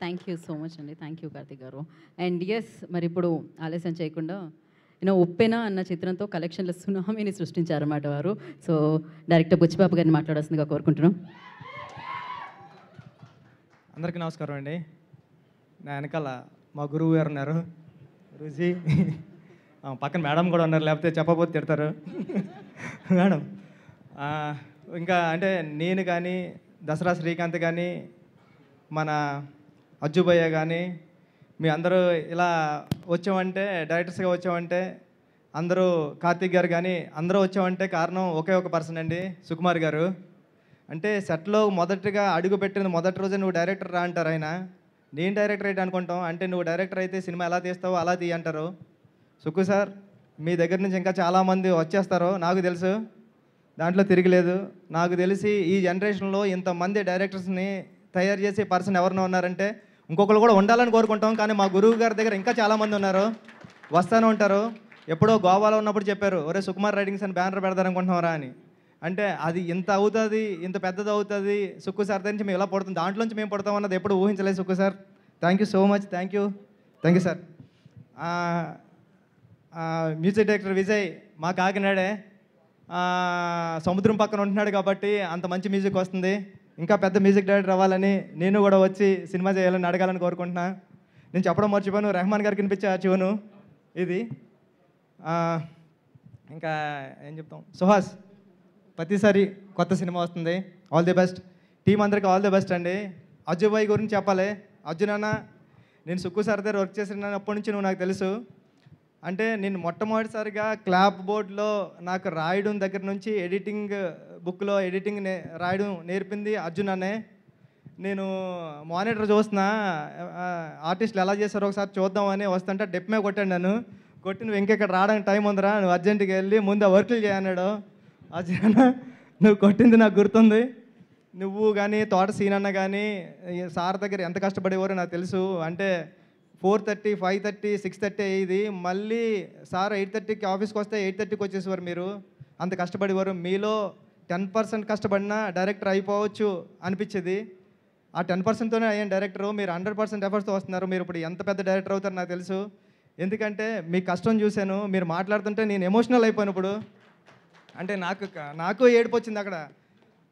Thank you so much అండి. Thank you Karthik గారు. And yes, మరి ఇప్పుడు ఆలస్యం చేయకుండా ఉప్పెన అన్న చిత్రంతో కలెక్షన్ల సునామీని సృష్టించారన్నమాట వారు. సో డైరెక్టర్ బుచ్చిబాబు గారిని మాట్లాడాల్సిందిగా కోరుకుంటున్నాం. అందరికీ నమస్కారం అండి. నా వెనకాల మా గురువు గారు ఉన్నారు, గురూజీ. పక్కన మేడం కూడా ఉన్నారు, లేకపోతే చెప్పబోతే తిడతారు. మేడం ఇంకా అంటే నేను కానీ, దసరా శ్రీకాంత్ కానీ, మన అజ్జుభయ్య కానీ, మీ అందరూ ఇలా వచ్చామంటే, డైరెక్టర్స్గా వచ్చామంటే, అందరూ కార్తీక్ గారు కానీ అందరూ వచ్చామంటే కారణం ఒకే ఒక పర్సన్ అండి, సుకుమార్ గారు. అంటే సెట్లో మొదటిగా అడుగు పెట్టిన మొదటి రోజే నువ్వు డైరెక్టర్ రా అంటారు ఆయన. నేను డైరెక్టర్ అయితే అనుకుంటాం, అంటే నువ్వు డైరెక్టర్ అయితే సినిమా ఎలా తీస్తావో అలా తీయ అంటారు. సుక్కు సార్, మీ దగ్గర నుంచి ఇంకా చాలామంది వచ్చేస్తారు నాకు తెలుసు, దాంట్లో తిరగలేదు. నాకు తెలిసి ఈ జనరేషన్లో ఇంతమంది డైరెక్టర్స్ని తయారు చేసే పర్సన్ ఎవరైనా ఉన్నారంటే ఇంకొకరు కూడా ఉండాలని కోరుకుంటాం. కానీ మా గురువు గారి దగ్గర ఇంకా చాలామంది ఉన్నారు, వస్తూనే ఉంటారు. ఎప్పుడో గోవాలో ఉన్నప్పుడు చెప్పారు, ఒరే సుకుమార్ రైటింగ్స్ అని బ్యానర్ పెడతారనుకుంటున్నారా అని. అంటే అది ఇంత అవుతుంది, ఇంత పెద్దది అవుతుంది, సుక్కు సార్ నుంచి మేము ఎలా పడుతుంది, దాంట్లోంచి మేము పడతాం అన్నది ఎప్పుడు ఊహించలేదు Sukku sir. Thank you so much. Thank you sir. Music director Vijay మా కాకినాడే, సముద్రం పక్కన ఉంటున్నాడు కాబట్టి అంత మంచి మ్యూజిక్ వస్తుంది. ఇంకా పెద్ద మ్యూజిక్ డైరెక్టర్ అవ్వాలని, నేను కూడా వచ్చి సినిమా చేయాలని అడగాలని కోరుకుంటున్నా. నేను చెప్పడం మర్చిపోయాను, రెహమాన్ గారికి వినిపించే చూను ఇది. ఇంకా ఏం చెప్తాం, సుహాస్ ప్రతిసారి కొత్త సినిమా వస్తుంది, ఆల్ ది బెస్ట్. టీం అందరికీ ఆల్ ది బెస్ట్ అండి. అజ్జుబాయ్ గురించి చెప్పాలి. అర్జున్, నేను సుక్కు సార్ దగ్గర వర్క్ చేసినప్పటి నుంచి నువ్వు నాకు తెలుసు. అంటే నేను మొట్టమొదటిసారిగా క్లాప్ బోర్డ్లో నాకు రాయడం దగ్గర నుంచి ఎడిటింగ్ బుక్లో ఎడిటింగ్ రాయడం నేర్పింది అర్జున్ అనే. నేను మానిటర్ చూస్తున్నా, ఆర్టిస్టులు ఎలా చేస్తారో ఒకసారి చూద్దామని వస్తుంటే డెప్మే కొట్టాడు నన్ను. కొట్టి నువ్వు ఇంకెక్కడ రావడానికి టైం ఉందిరా, నువ్వు అర్జెంట్గా వెళ్ళి ముందు వర్కులు చేయన్నాడు. అర్జున్, నువ్వు కొట్టింది నాకు గుర్తుంది. నువ్వు కానీ తోట సీన్ అన్న కానీ సార్ దగ్గర ఎంత కష్టపడేవారో నాకు తెలుసు. అంటే 4:30, 5:30, 6:30 అయ్యేది. మళ్ళీ సార్ 8:30కి ఆఫీస్కి వస్తే 8:30కి వచ్చేసేవారు. మీరు అంత కష్టపడేవారు. మీలో 10% కష్టపడినా డైరెక్టర్ అయిపోవచ్చు అనిపించేది. ఆ 10%తోనే అయ్యాను డైరెక్టరు. మీరు 100% ఎఫర్ట్స్తో వస్తున్నారు. మీరు ఇప్పుడు ఎంత పెద్ద డైరెక్టర్ అవుతారో నాకు తెలుసు. ఎందుకంటే మీ కష్టం చూశాను. మీరు మాట్లాడుతుంటే నేను ఎమోషనల్ అయిపోయాను ఇప్పుడు. అంటే నాకు ఏడుపు వచ్చింది అక్కడ.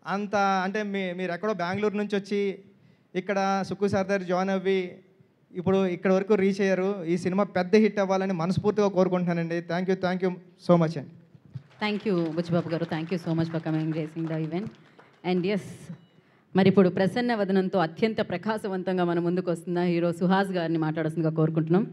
అంత అంటే మీరు ఎక్కడో బెంగళూరు నుంచి వచ్చి ఇక్కడ సుక్కు సార్ దగ్గర జాయిన్ అవ్వి ఇప్పుడు ఇక్కడ వరకు రీచ్ అయ్యారు. ఈ సినిమా పెద్ద హిట్ అవ్వాలని మనస్ఫూర్తిగా కోరుకుంటున్నానండి. థ్యాంక్ యూ సో మచ్ అండి. థ్యాంక్ యూ బుచ్చిబాబు గారు. Thank you so much for coming gracing the event. And yes, మరి ఇప్పుడు ప్రసన్న వదనంతో అత్యంత ప్రకాశవంతంగా మన ముందుకు వస్తున్న హీరో సుహాస్ గారిని మాట్లాడాల్సిందిగా కోరుకుంటున్నాం.